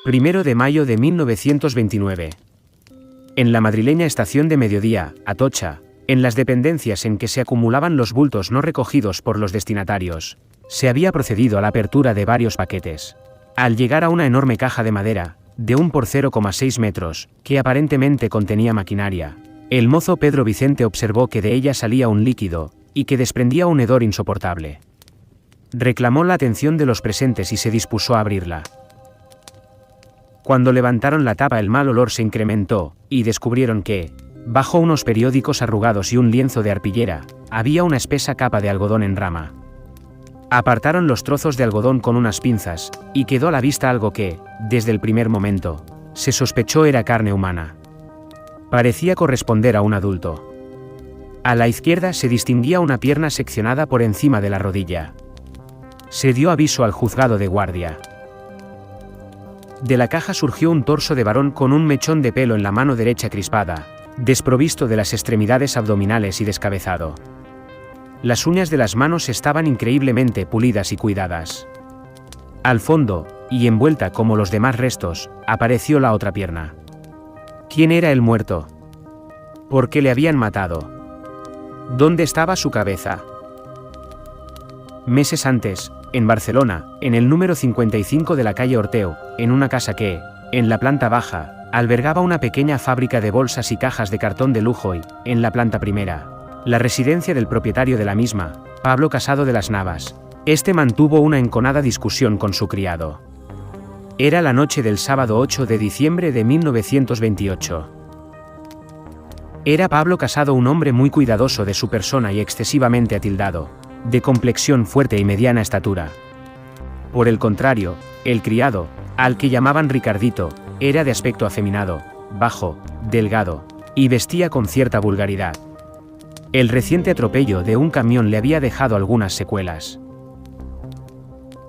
1 de mayo de 1929. En la madrileña estación de Mediodía, Atocha, en las dependencias en que se acumulaban los bultos no recogidos por los destinatarios, se había procedido a la apertura de varios paquetes. Al llegar a una enorme caja de madera, de 1 por 0,6 metros, que aparentemente contenía maquinaria, el mozo Pedro Vicente observó que de ella salía un líquido, y que desprendía un hedor insoportable. Reclamó la atención de los presentes y se dispuso a abrirla. Cuando levantaron la tapa el mal olor se incrementó, y descubrieron que, bajo unos periódicos arrugados y un lienzo de arpillera, había una espesa capa de algodón en rama. Apartaron los trozos de algodón con unas pinzas, y quedó a la vista algo que, desde el primer momento, se sospechó era carne humana. Parecía corresponder a un adulto. A la izquierda se distinguía una pierna seccionada por encima de la rodilla. Se dio aviso al juzgado de guardia. De la caja surgió un torso de varón con un mechón de pelo en la mano derecha crispada, desprovisto de las extremidades abdominales y descabezado. Las uñas de las manos estaban increíblemente pulidas y cuidadas. Al fondo, y envuelta como los demás restos, apareció la otra pierna. ¿Quién era el muerto? ¿Por qué le habían matado? ¿Dónde estaba su cabeza? Meses antes, en Barcelona, en el número 55 de la calle Orteu, en una casa que, en la planta baja, albergaba una pequeña fábrica de bolsas y cajas de cartón de lujo y, en la planta primera, la residencia del propietario de la misma, Pablo Casado de las Navas. Este mantuvo una enconada discusión con su criado. Era la noche del sábado 8 de diciembre de 1928. Era Pablo Casado un hombre muy cuidadoso de su persona y excesivamente atildado, de complexión fuerte y mediana estatura. Por el contrario, el criado, al que llamaban Ricardito, era de aspecto afeminado, bajo, delgado, y vestía con cierta vulgaridad. El reciente atropello de un camión le había dejado algunas secuelas.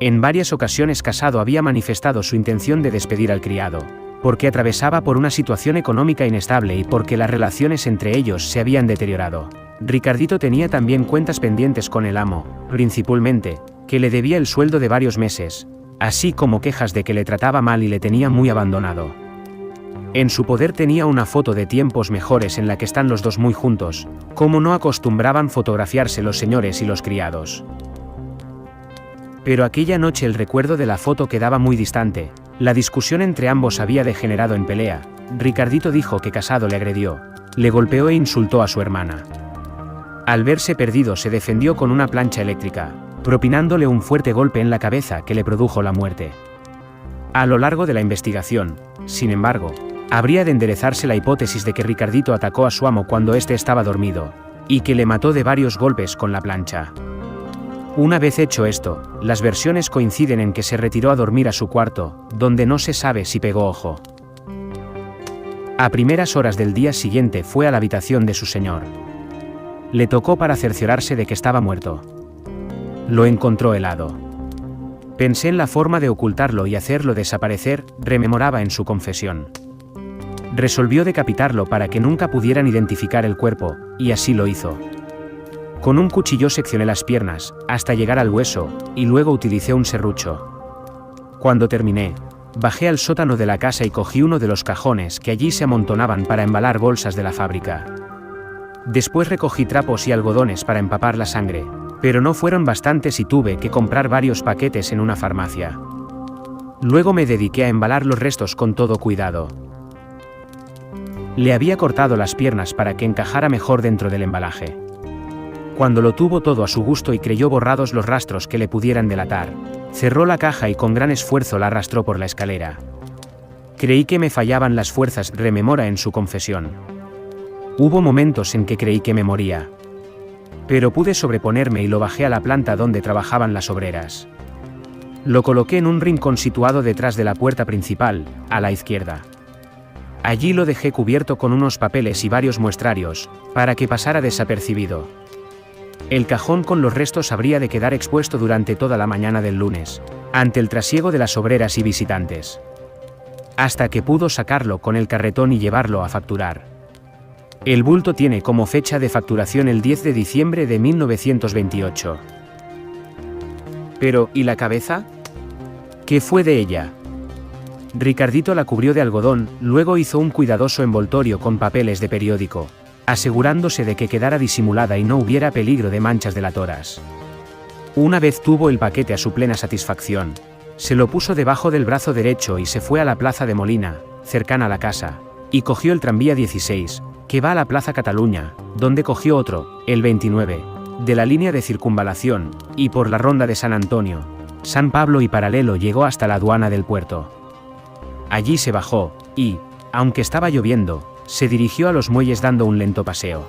En varias ocasiones Casado había manifestado su intención de despedir al criado, porque atravesaba por una situación económica inestable y porque las relaciones entre ellos se habían deteriorado. Ricardito tenía también cuentas pendientes con el amo, principalmente, que le debía el sueldo de varios meses, así como quejas de que le trataba mal y le tenía muy abandonado. En su poder tenía una foto de tiempos mejores en la que están los dos muy juntos, como no acostumbraban fotografiarse los señores y los criados. Pero aquella noche el recuerdo de la foto quedaba muy distante, la discusión entre ambos había degenerado en pelea. Ricardito dijo que Casado le agredió, le golpeó e insultó a su hermana. Al verse perdido se defendió con una plancha eléctrica, propinándole un fuerte golpe en la cabeza que le produjo la muerte. A lo largo de la investigación, sin embargo, habría de enderezarse la hipótesis de que Ricardito atacó a su amo cuando éste estaba dormido, y que le mató de varios golpes con la plancha. Una vez hecho esto, las versiones coinciden en que se retiró a dormir a su cuarto, donde no se sabe si pegó ojo. A primeras horas del día siguiente fue a la habitación de su señor. Le tocó para cerciorarse de que estaba muerto. Lo encontró helado. Pensé en la forma de ocultarlo y hacerlo desaparecer, rememoraba en su confesión. Resolvió decapitarlo para que nunca pudieran identificar el cuerpo, y así lo hizo. Con un cuchillo seccioné las piernas, hasta llegar al hueso, y luego utilicé un serrucho. Cuando terminé, bajé al sótano de la casa y cogí uno de los cajones que allí se amontonaban para embalar bolsas de la fábrica. Después recogí trapos y algodones para empapar la sangre, pero no fueron bastantes y tuve que comprar varios paquetes en una farmacia. Luego me dediqué a embalar los restos con todo cuidado. Le había cortado las piernas para que encajara mejor dentro del embalaje. Cuando lo tuvo todo a su gusto y creyó borrados los rastros que le pudieran delatar, cerró la caja y con gran esfuerzo la arrastró por la escalera. Creí que me fallaban las fuerzas, rememora en su confesión. Hubo momentos en que creí que me moría. Pero pude sobreponerme y lo bajé a la planta donde trabajaban las obreras. Lo coloqué en un rincón situado detrás de la puerta principal, a la izquierda. Allí lo dejé cubierto con unos papeles y varios muestrarios, para que pasara desapercibido. El cajón con los restos habría de quedar expuesto durante toda la mañana del lunes, ante el trasiego de las obreras y visitantes. Hasta que pudo sacarlo con el carretón y llevarlo a facturar. El bulto tiene como fecha de facturación el 10 de diciembre de 1928. Pero, ¿y la cabeza? ¿Qué fue de ella? Ricardito la cubrió de algodón, luego hizo un cuidadoso envoltorio con papeles de periódico, asegurándose de que quedara disimulada y no hubiera peligro de manchas delatoras. Una vez tuvo el paquete a su plena satisfacción, se lo puso debajo del brazo derecho y se fue a la plaza de Molina, cercana a la casa, y cogió el tranvía 16, que va a la Plaza Cataluña, donde cogió otro, el 29, de la línea de circunvalación, y por la ronda de San Antonio, San Pablo y paralelo llegó hasta la aduana del puerto. Allí se bajó, y, aunque estaba lloviendo, se dirigió a los muelles dando un lento paseo.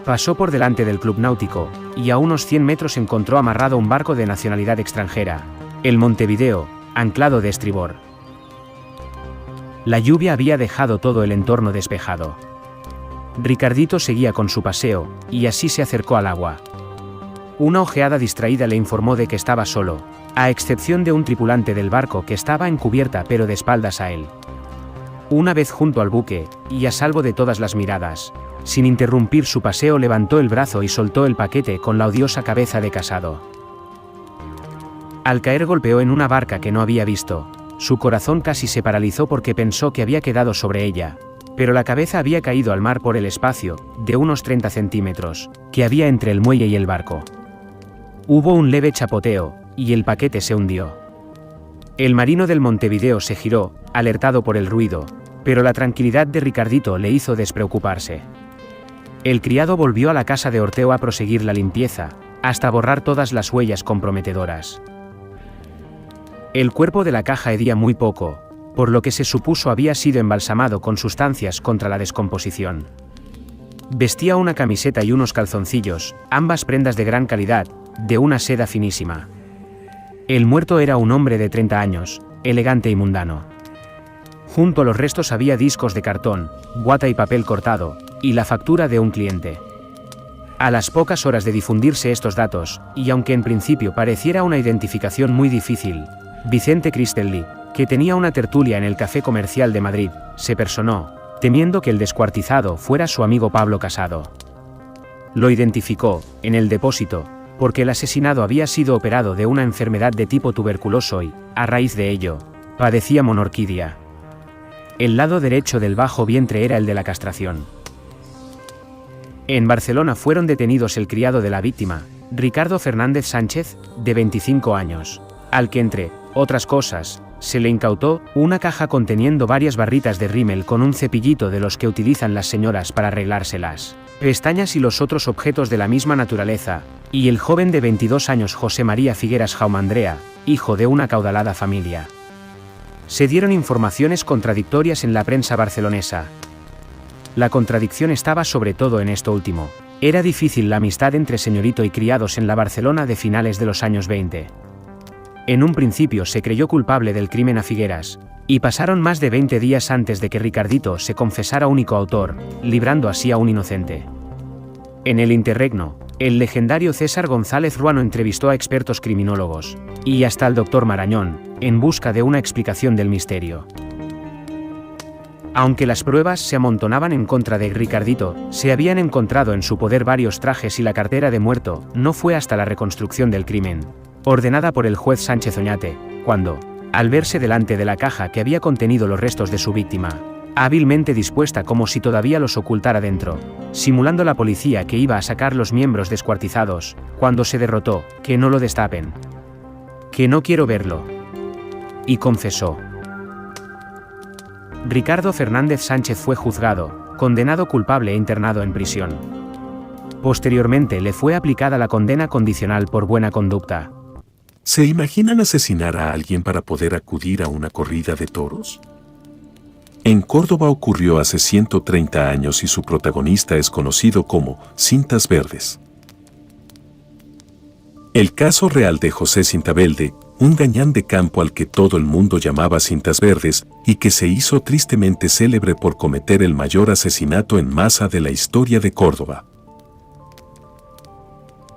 Pasó por delante del club náutico, y a unos 100 metros encontró amarrado un barco de nacionalidad extranjera, el Montevideo, anclado de estribor. La lluvia había dejado todo el entorno despejado. Ricardito seguía con su paseo, y así se acercó al agua. Una ojeada distraída le informó de que estaba solo, a excepción de un tripulante del barco que estaba en cubierta pero de espaldas a él. Una vez junto al buque, y a salvo de todas las miradas, sin interrumpir su paseo levantó el brazo y soltó el paquete con la odiosa cabeza de Casado. Al caer golpeó en una barca que no había visto, su corazón casi se paralizó porque pensó que había quedado sobre ella, pero la cabeza había caído al mar por el espacio, de unos 30 centímetros, que había entre el muelle y el barco. Hubo un leve chapoteo, y el paquete se hundió. El marino del Montevideo se giró, alertado por el ruido, pero la tranquilidad de Ricardito le hizo despreocuparse. El criado volvió a la casa de Orteo a proseguir la limpieza, hasta borrar todas las huellas comprometedoras. El cuerpo de la caja hedía muy poco, por lo que se supuso había sido embalsamado con sustancias contra la descomposición. Vestía una camiseta y unos calzoncillos, ambas prendas de gran calidad, de una seda finísima. El muerto era un hombre de 30 años, elegante y mundano. Junto a los restos había discos de cartón, guata y papel cortado, y la factura de un cliente. A las pocas horas de difundirse estos datos, y aunque en principio pareciera una identificación muy difícil, Vicente Cristelli, que tenía una tertulia en el Café Comercial de Madrid, se personó, temiendo que el descuartizado fuera su amigo Pablo Casado. Lo identificó, en el depósito, porque el asesinado había sido operado de una enfermedad de tipo tuberculoso y, a raíz de ello, padecía monorquidia. El lado derecho del bajo vientre era el de la castración. En Barcelona fueron detenidos el criado de la víctima, Ricardo Fernández Sánchez, de 25 años, al que entre otras cosas, se le incautó una caja conteniendo varias barritas de rímel con un cepillito de los que utilizan las señoras para arreglárselas, pestañas y los otros objetos de la misma naturaleza, y el joven de 22 años José María Figueras Jaumandrea, hijo de una acaudalada familia. Se dieron informaciones contradictorias en la prensa barcelonesa. La contradicción estaba sobre todo en esto último. Era difícil la amistad entre señorito y criados en la Barcelona de finales de los años 20. En un principio se creyó culpable del crimen a Figueras, y pasaron más de 20 días antes de que Ricardito se confesara único autor, librando así a un inocente. En el interregno, el legendario César González Ruano entrevistó a expertos criminólogos, y hasta al doctor Marañón, en busca de una explicación del misterio. Aunque las pruebas se amontonaban en contra de Ricardito, se habían encontrado en su poder varios trajes y la cartera de muerto, no fue hasta la reconstrucción del crimen, ordenada por el juez Sánchez Oñate, cuando, al verse delante de la caja que había contenido los restos de su víctima, hábilmente dispuesta como si todavía los ocultara dentro, simulando la policía que iba a sacar los miembros descuartizados, cuando se derrotó, que no lo destapen. Que no quiero verlo. Y confesó. Ricardo Fernández Sánchez fue juzgado, condenado culpable e internado en prisión. Posteriormente le fue aplicada la condena condicional por buena conducta. ¿Se imaginan asesinar a alguien para poder acudir a una corrida de toros? En Córdoba ocurrió hace 130 años y su protagonista es conocido como Cintas Verdes. El caso real de José Cintabelde, un gañán de campo al que todo el mundo llamaba Cintas Verdes y que se hizo tristemente célebre por cometer el mayor asesinato en masa de la historia de Córdoba.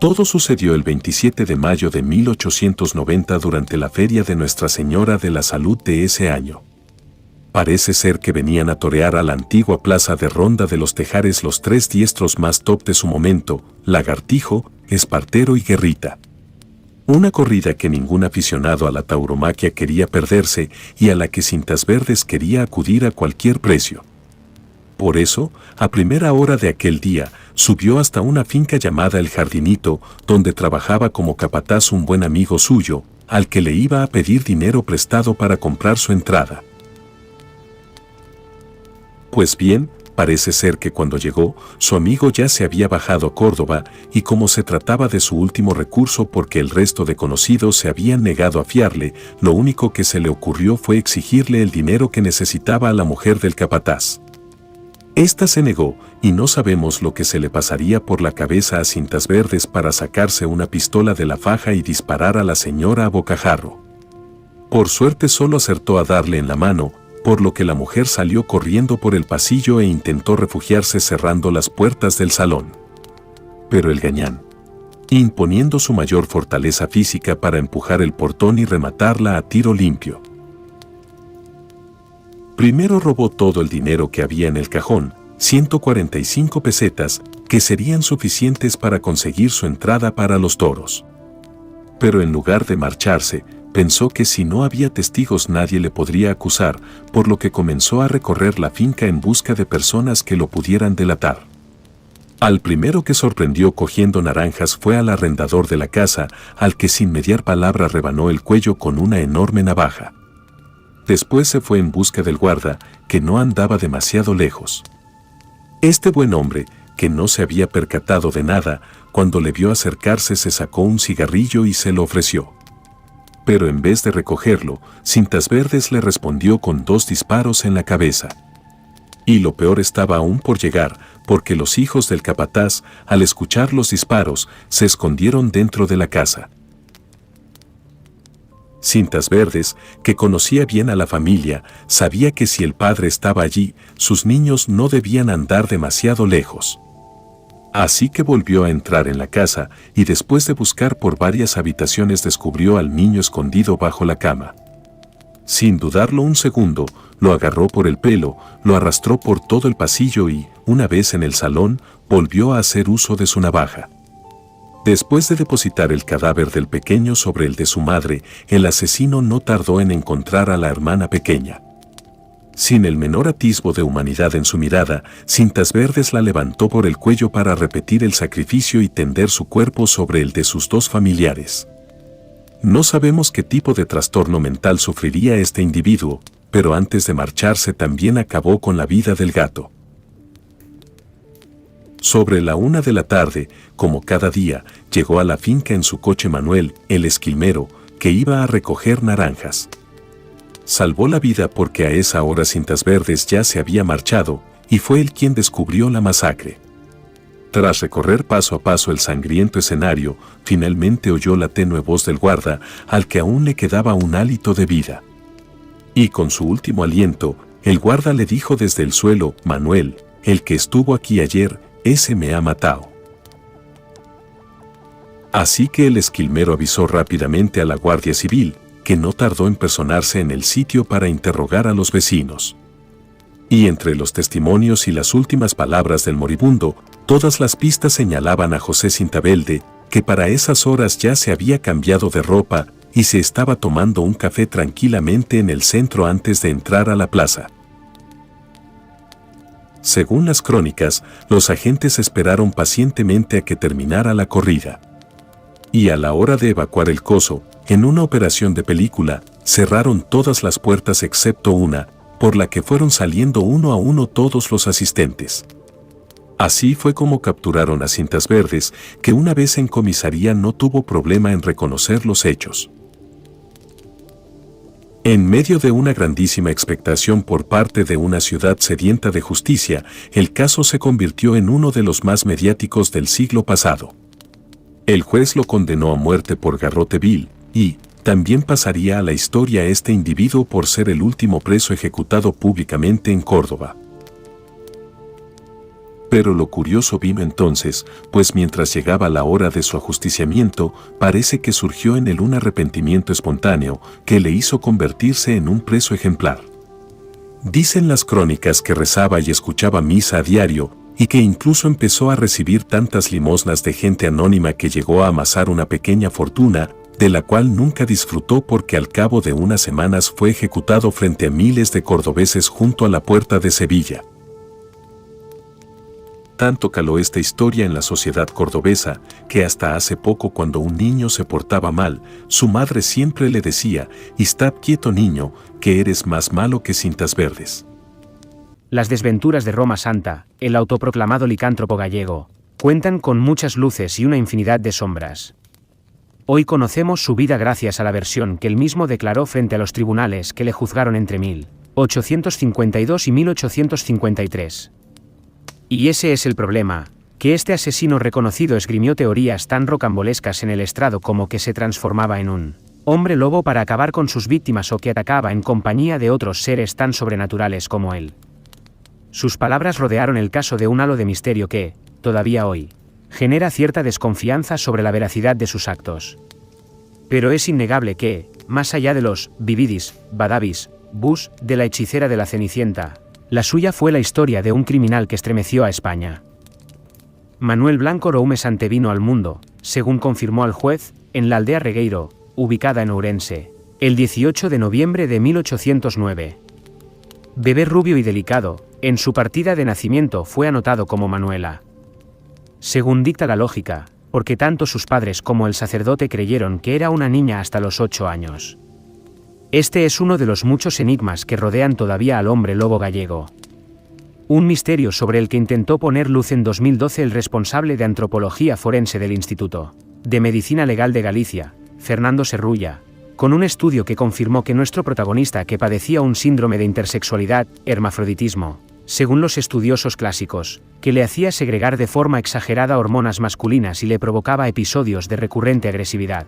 Todo sucedió el 27 de mayo de 1890 durante la feria de Nuestra Señora de la Salud de ese año. Parece ser que venían a torear a la antigua plaza de Ronda de los Tejares los tres diestros más top de su momento, Lagartijo, Espartero y Guerrita. Una corrida que ningún aficionado a la tauromaquia quería perderse y a la que Cintas Verdes quería acudir a cualquier precio. Por eso, a primera hora de aquel día, subió hasta una finca llamada El Jardinito, donde trabajaba como capataz un buen amigo suyo, al que le iba a pedir dinero prestado para comprar su entrada. Pues bien, parece ser que cuando llegó, su amigo ya se había bajado a Córdoba, y como se trataba de su último recurso porque el resto de conocidos se habían negado a fiarle, lo único que se le ocurrió fue exigirle el dinero que necesitaba a la mujer del capataz. Esta se negó, y no sabemos lo que se le pasaría por la cabeza a Cintas Verdes para sacarse una pistola de la faja y disparar a la señora a bocajarro. Por suerte solo acertó a darle en la mano, por lo que la mujer salió corriendo por el pasillo e intentó refugiarse cerrando las puertas del salón. Pero el gañán, imponiendo su mayor fortaleza física para empujar el portón y rematarla a tiro limpio. Primero robó todo el dinero que había en el cajón, 145 pesetas, que serían suficientes para conseguir su entrada para los toros. Pero en lugar de marcharse, pensó que si no había testigos nadie le podría acusar, por lo que comenzó a recorrer la finca en busca de personas que lo pudieran delatar. Al primero que sorprendió cogiendo naranjas fue al arrendador de la casa, al que sin mediar palabra rebanó el cuello con una enorme navaja. Después se fue en busca del guarda, que no andaba demasiado lejos. Este buen hombre, que no se había percatado de nada, cuando le vio acercarse se sacó un cigarrillo y se lo ofreció. Pero en vez de recogerlo, Cintas Verdes le respondió con 2 disparos en la cabeza. Y lo peor estaba aún por llegar, porque los hijos del capataz, al escuchar los disparos, se escondieron dentro de la casa. Cintas Verdes, que conocía bien a la familia, sabía que si el padre estaba allí, sus niños no debían andar demasiado lejos. Así que volvió a entrar en la casa y después de buscar por varias habitaciones descubrió al niño escondido bajo la cama. Sin dudarlo un segundo, lo agarró por el pelo, lo arrastró por todo el pasillo y, una vez en el salón, volvió a hacer uso de su navaja. Después de depositar el cadáver del pequeño sobre el de su madre, el asesino no tardó en encontrar a la hermana pequeña. Sin el menor atisbo de humanidad en su mirada, Cintas Verdes la levantó por el cuello para repetir el sacrificio y tender su cuerpo sobre el de sus 2 familiares. No sabemos qué tipo de trastorno mental sufriría este individuo, pero antes de marcharse también acabó con la vida del gato. Sobre la 1 de la tarde, como cada día, llegó a la finca en su coche Manuel, el esquilmero, que iba a recoger naranjas. Salvó la vida porque a esa hora Cintas Verdes ya se había marchado, y fue él quien descubrió la masacre. Tras recorrer paso a paso el sangriento escenario, finalmente oyó la tenue voz del guarda, al que aún le quedaba un hálito de vida. Y con su último aliento, el guarda le dijo desde el suelo: «Manuel, el que estuvo aquí ayer, ese me ha matado». Así que el esquilmero avisó rápidamente a la Guardia Civil, que no tardó en personarse en el sitio para interrogar a los vecinos. Y entre los testimonios y las últimas palabras del moribundo, todas las pistas señalaban a José Cintabelde, que para esas horas ya se había cambiado de ropa y se estaba tomando un café tranquilamente en el centro antes de entrar a la plaza. Según las crónicas, los agentes esperaron pacientemente a que terminara la corrida. Y a la hora de evacuar el coso, en una operación de película, cerraron todas las puertas excepto una, por la que fueron saliendo uno a uno todos los asistentes. Así fue como capturaron a Cintas Verdes, que una vez en comisaría no tuvo problema en reconocer los hechos. En medio de una grandísima expectación por parte de una ciudad sedienta de justicia, el caso se convirtió en uno de los más mediáticos del siglo pasado. El juez lo condenó a muerte por garrote vil, y también pasaría a la historia este individuo por ser el último preso ejecutado públicamente en Córdoba. Pero lo curioso vino entonces, pues mientras llegaba la hora de su ajusticiamiento, parece que surgió en él un arrepentimiento espontáneo que le hizo convertirse en un preso ejemplar. Dicen las crónicas que rezaba y escuchaba misa a diario, y que incluso empezó a recibir tantas limosnas de gente anónima que llegó a amasar una pequeña fortuna, de la cual nunca disfrutó porque al cabo de unas semanas fue ejecutado frente a miles de cordobeses junto a la puerta de Sevilla. Tanto caló esta historia en la sociedad cordobesa, que hasta hace poco cuando un niño se portaba mal, su madre siempre le decía: «Estad quieto niño, que eres más malo que cintas verdes». Las desventuras de Roma Santa, el autoproclamado licántropo gallego, cuentan con muchas luces y una infinidad de sombras. Hoy conocemos su vida gracias a la versión que él mismo declaró frente a los tribunales que le juzgaron entre 1852 y 1853. Y ese es el problema, que este asesino reconocido esgrimió teorías tan rocambolescas en el estrado como que se transformaba en un hombre lobo para acabar con sus víctimas o que atacaba en compañía de otros seres tan sobrenaturales como él. Sus palabras rodearon el caso de un halo de misterio que, todavía hoy, genera cierta desconfianza sobre la veracidad de sus actos. Pero es innegable que, más allá de los vividis, badabis, bus, de la hechicera de la Cenicienta, la suya fue la historia de un criminal que estremeció a España. Manuel Blanco Roume-Sante vino al mundo, según confirmó al juez, en la aldea Regueiro, ubicada en Ourense, el 18 de noviembre de 1809. Bebé rubio y delicado, en su partida de nacimiento fue anotado como Manuela. Según dicta la lógica, porque tanto sus padres como el sacerdote creyeron que era una niña hasta los 8 años. Este es uno de los muchos enigmas que rodean todavía al hombre lobo gallego. Un misterio sobre el que intentó poner luz en 2012 el responsable de antropología forense del Instituto de Medicina Legal de Galicia, Fernando Serrulla, con un estudio que confirmó que nuestro protagonista que padecía un síndrome de intersexualidad, hermafroditismo, según los estudiosos clásicos, que le hacía segregar de forma exagerada hormonas masculinas y le provocaba episodios de recurrente agresividad.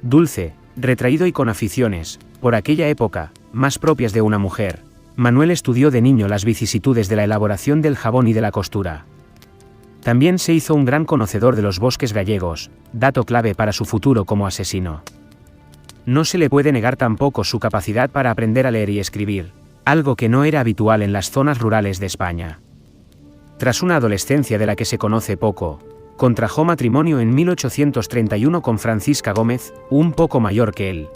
Dulce, retraído y con aficiones, por aquella época, más propias de una mujer, Manuel estudió de niño las vicisitudes de la elaboración del jabón y de la costura. También se hizo un gran conocedor de los bosques gallegos, dato clave para su futuro como asesino. No se le puede negar tampoco su capacidad para aprender a leer y escribir, algo que no era habitual en las zonas rurales de España. Tras una adolescencia de la que se conoce poco, contrajo matrimonio en 1831 con Francisca Gómez, un poco mayor que él.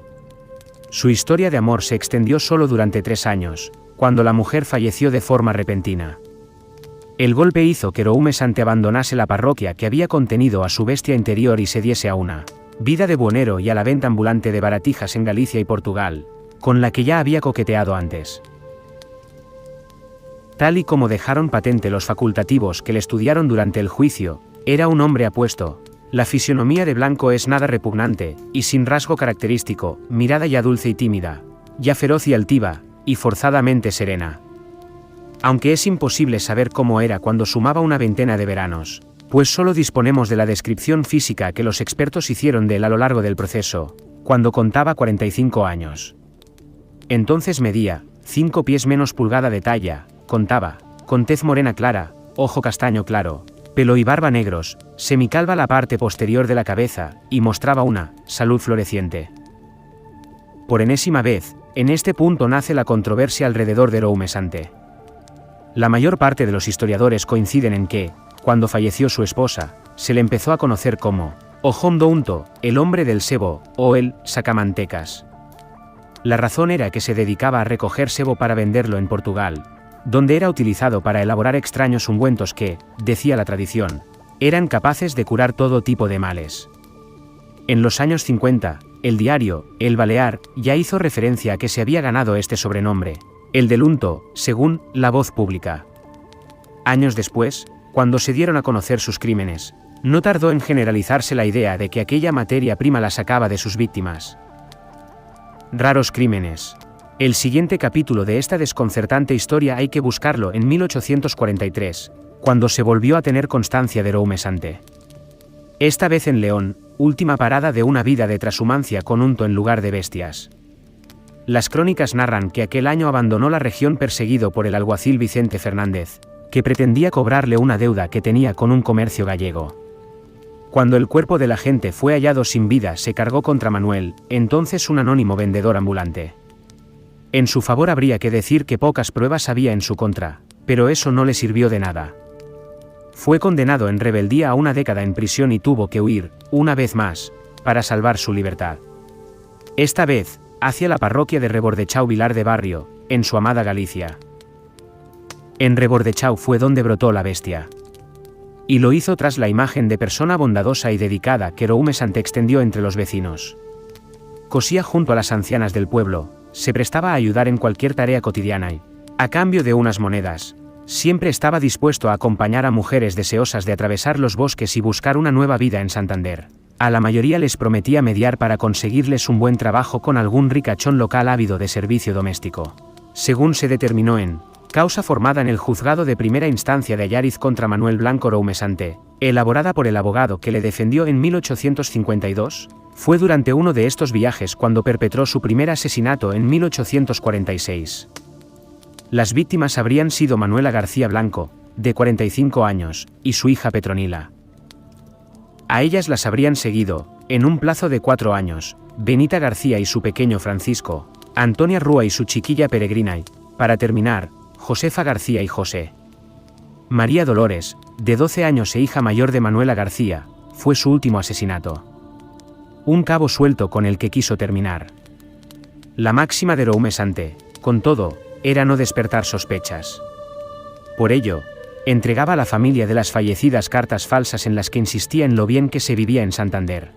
Su historia de amor se extendió solo durante 3 años, cuando la mujer falleció de forma repentina. El golpe hizo que Roume-Sante abandonase la parroquia que había contenido a su bestia interior y se diese a una vida de buhonero y a la venta ambulante de baratijas en Galicia y Portugal, con la que ya había coqueteado antes. Tal y como dejaron patente los facultativos que le estudiaron durante el juicio, era un hombre apuesto. La fisionomía de Blanco es nada repugnante, y sin rasgo característico, mirada ya dulce y tímida, ya feroz y altiva, y forzadamente serena. Aunque es imposible saber cómo era cuando sumaba una veintena de veranos, pues solo disponemos de la descripción física que los expertos hicieron de él a lo largo del proceso, cuando contaba 45 años. Entonces medía 5 pies menos pulgada de talla, contaba, con tez morena clara, ojo castaño claro, pelo y barba negros, semicalva la parte posterior de la cabeza, y mostraba una salud floreciente. Por enésima vez, en este punto nace la controversia alrededor de Roume-Sante. La mayor parte de los historiadores coinciden en que, cuando falleció su esposa, se le empezó a conocer como Ojondo Unto, el hombre del sebo, o el sacamantecas. La razón era que se dedicaba a recoger sebo para venderlo en Portugal, donde era utilizado para elaborar extraños ungüentos que, decía la tradición, eran capaces de curar todo tipo de males. En los años 50, el diario El Balear ya hizo referencia a que se había ganado este sobrenombre, el del unto, según La Voz Pública. Años después, cuando se dieron a conocer sus crímenes, no tardó en generalizarse la idea de que aquella materia prima la sacaba de sus víctimas. Raros crímenes. El siguiente capítulo de esta desconcertante historia hay que buscarlo en 1843, cuando se volvió a tener constancia de Roume-Sante. Esta vez en León, última parada de una vida de trashumancia con unto en lugar de bestias. Las crónicas narran que aquel año abandonó la región perseguido por el alguacil Vicente Fernández, que pretendía cobrarle una deuda que tenía con un comercio gallego. Cuando el cuerpo del agente fue hallado sin vida, se cargó contra Manuel, entonces un anónimo vendedor ambulante. En su favor habría que decir que pocas pruebas había en su contra, pero eso no le sirvió de nada. Fue condenado en rebeldía a una década en prisión y tuvo que huir, una vez más, para salvar su libertad. Esta vez, hacia la parroquia de Rebordechau Vilar de Barrio, en su amada Galicia. En Rebordechau fue donde brotó la bestia. Y lo hizo tras la imagen de persona bondadosa y dedicada que Roume Sante extendió entre los vecinos. Cosía junto a las ancianas del pueblo, se prestaba a ayudar en cualquier tarea cotidiana y, a cambio de unas monedas, siempre estaba dispuesto a acompañar a mujeres deseosas de atravesar los bosques y buscar una nueva vida en Santander. A la mayoría les prometía mediar para conseguirles un buen trabajo con algún ricachón local ávido de servicio doméstico. Según se determinó en causa formada en el juzgado de primera instancia de Allariz contra Manuel Blanco Roume Sante, elaborada por el abogado que le defendió en 1852, fue durante uno de estos viajes cuando perpetró su primer asesinato en 1846. Las víctimas habrían sido Manuela García Blanco, de 45 años, y su hija Petronila. A ellas las habrían seguido, en un plazo de 4 años, Benita García y su pequeño Francisco, Antonia Rúa y su chiquilla Peregrina y, para terminar, Josefa García y José. María Dolores, de 12 años e hija mayor de Manuela García, fue su último asesinato. Un cabo suelto con el que quiso terminar. La máxima de Roume Sante, con todo, era no despertar sospechas. Por ello, entregaba a la familia de las fallecidas cartas falsas en las que insistía en lo bien que se vivía en Santander.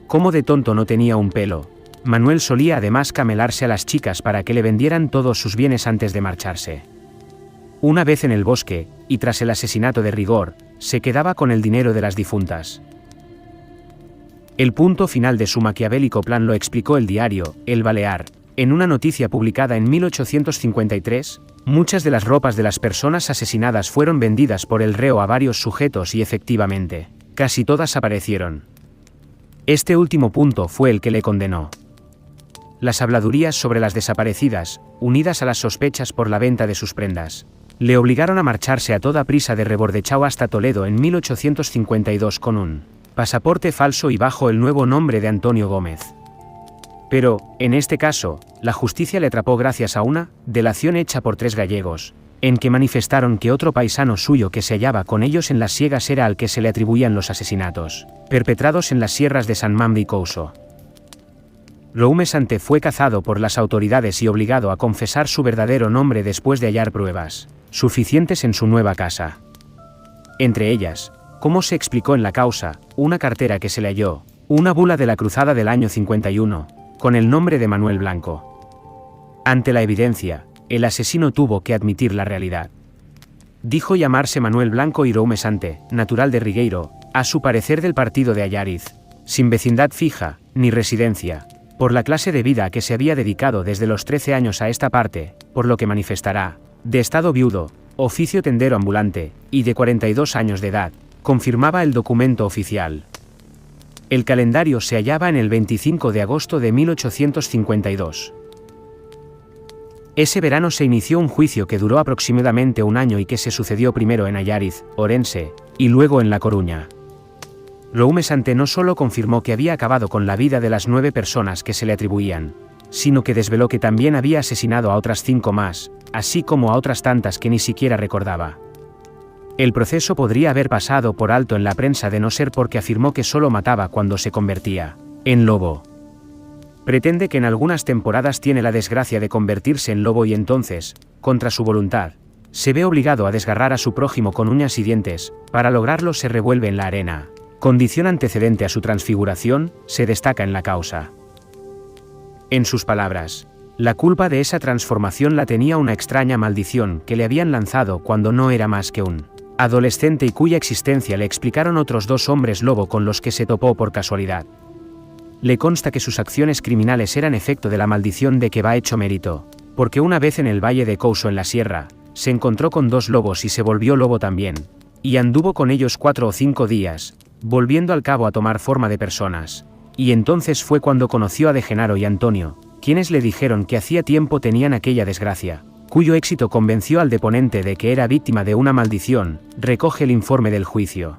Como de tonto no tenía un pelo, Manuel solía además camelarse a las chicas para que le vendieran todos sus bienes antes de marcharse. Una vez en el bosque, y tras el asesinato de Rigor, se quedaba con el dinero de las difuntas. El punto final de su maquiavélico plan lo explicó el diario El Balear, en una noticia publicada en 1853, muchas de las ropas de las personas asesinadas fueron vendidas por el reo a varios sujetos y efectivamente, casi todas aparecieron. Este último punto fue el que le condenó. Las habladurías sobre las desaparecidas, unidas a las sospechas por la venta de sus prendas, le obligaron a marcharse a toda prisa de Rebordechau hasta Toledo en 1852 con un pasaporte falso y bajo el nuevo nombre de Antonio Gómez. Pero, en este caso, la justicia le atrapó gracias a una delación hecha por 3 gallegos, en que manifestaron que otro paisano suyo que se hallaba con ellos en las siegas era al que se le atribuían los asesinatos, perpetrados en las sierras de San Mambre y Couso. Roume Sante fue cazado por las autoridades y obligado a confesar su verdadero nombre después de hallar pruebas suficientes en su nueva casa. Entre ellas, como se explicó en la causa, una cartera que se le halló, una bula de la cruzada del año 51, con el nombre de Manuel Blanco. Ante la evidencia, el asesino tuvo que admitir la realidad. Dijo llamarse Manuel Blanco y Roume Sante, natural de Rigueiro, a su parecer del partido de Allariz, sin vecindad fija, ni residencia, por la clase de vida a que se había dedicado desde los 13 años a esta parte, por lo que manifestará, de estado viudo, oficio tendero ambulante, y de 42 años de edad, confirmaba el documento oficial. El calendario se hallaba en el 25 de agosto de 1852. Ese verano se inició un juicio que duró aproximadamente un año y que se sucedió primero en Allariz, Orense, y luego en La Coruña. Roume Sante no solo confirmó que había acabado con la vida de las 9 personas que se le atribuían, sino que desveló que también había asesinado a otras 5 más, así como a otras tantas que ni siquiera recordaba. El proceso podría haber pasado por alto en la prensa de no ser porque afirmó que solo mataba cuando se convertía en lobo. Pretende que en algunas temporadas tiene la desgracia de convertirse en lobo y entonces, contra su voluntad, se ve obligado a desgarrar a su prójimo con uñas y dientes, para lograrlo se revuelve en la arena. Condición antecedente a su transfiguración, se destaca en la causa. En sus palabras, la culpa de esa transformación la tenía una extraña maldición que le habían lanzado cuando no era más que un adolescente y cuya existencia le explicaron otros 2 hombres lobo con los que se topó por casualidad. Le consta que sus acciones criminales eran efecto de la maldición de que va hecho mérito, porque una vez en el valle de Couso en la sierra, se encontró con 2 lobos y se volvió lobo también, y anduvo con ellos 4 o 5 días, volviendo al cabo a tomar forma de personas, y entonces fue cuando conoció a De Genaro y Antonio, quienes le dijeron que hacía tiempo tenían aquella desgracia, cuyo éxito convenció al deponente de que era víctima de una maldición, recoge el informe del juicio.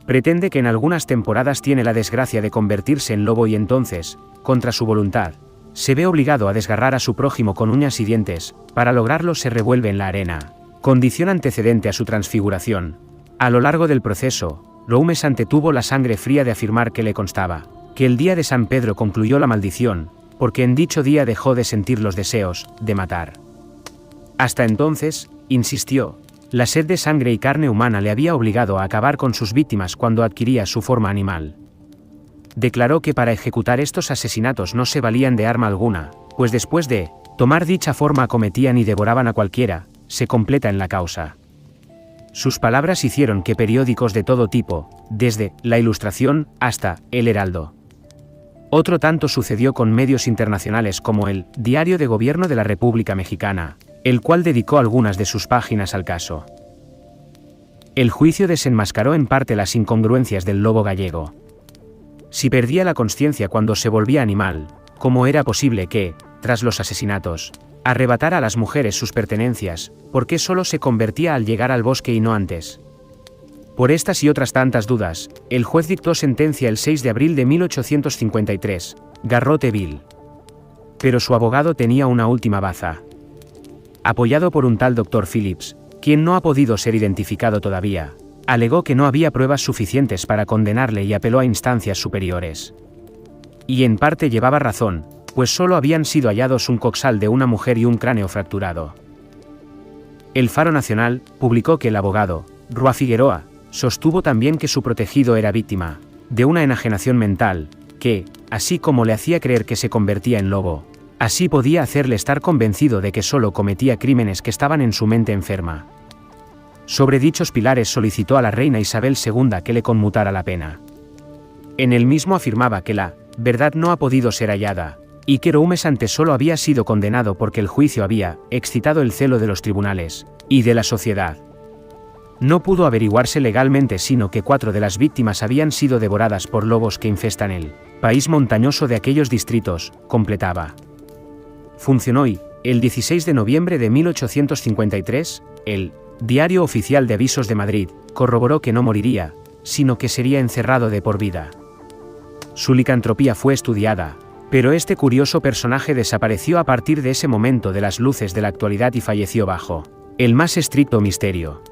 Pretende que en algunas temporadas tiene la desgracia de convertirse en lobo y entonces, contra su voluntad, se ve obligado a desgarrar a su prójimo con uñas y dientes, para lograrlo se revuelve en la arena, condición antecedente a su transfiguración. A lo largo del proceso, Roume-Sante tuvo la sangre fría de afirmar que le constaba que el día de San Pedro concluyó la maldición, porque en dicho día dejó de sentir los deseos de matar. Hasta entonces, insistió, la sed de sangre y carne humana le había obligado a acabar con sus víctimas cuando adquiría su forma animal. Declaró que para ejecutar estos asesinatos no se valían de arma alguna, pues después de tomar dicha forma acometían y devoraban a cualquiera, se completa en la causa. Sus palabras hicieron que periódicos de todo tipo, desde La Ilustración hasta El Heraldo. Otro tanto sucedió con medios internacionales como el Diario de Gobierno de la República Mexicana, el cual dedicó algunas de sus páginas al caso. El juicio desenmascaró en parte las incongruencias del lobo gallego. Si perdía la consciencia cuando se volvía animal, ¿cómo era posible que, tras los asesinatos, arrebatara a las mujeres sus pertenencias, por qué solo se convertía al llegar al bosque y no antes? Por estas y otras tantas dudas, el juez dictó sentencia el 6 de abril de 1853, garrote vil. Pero su abogado tenía una última baza. Apoyado por un tal Dr. Phillips, quien no ha podido ser identificado todavía, alegó que no había pruebas suficientes para condenarle y apeló a instancias superiores. Y en parte llevaba razón, pues solo habían sido hallados un coxal de una mujer y un cráneo fracturado. El Faro Nacional publicó que el abogado, Rua Figueroa, sostuvo también que su protegido era víctima de una enajenación mental, que, así como le hacía creer que se convertía en lobo, así podía hacerle estar convencido de que solo cometía crímenes que estaban en su mente enferma. Sobre dichos pilares solicitó a la reina Isabel II que le conmutara la pena. En el mismo afirmaba que la verdad no ha podido ser hallada, y que Roume-Sante solo había sido condenado porque el juicio había excitado el celo de los tribunales y de la sociedad. No pudo averiguarse legalmente sino que 4 de las víctimas habían sido devoradas por lobos que infestan el país montañoso de aquellos distritos, completaba. Funcionó y, el 16 de noviembre de 1853, el Diario Oficial de Avisos de Madrid corroboró que no moriría, sino que sería encerrado de por vida. Su licantropía fue estudiada, pero este curioso personaje desapareció a partir de ese momento de las luces de la actualidad y falleció bajo el más estricto misterio.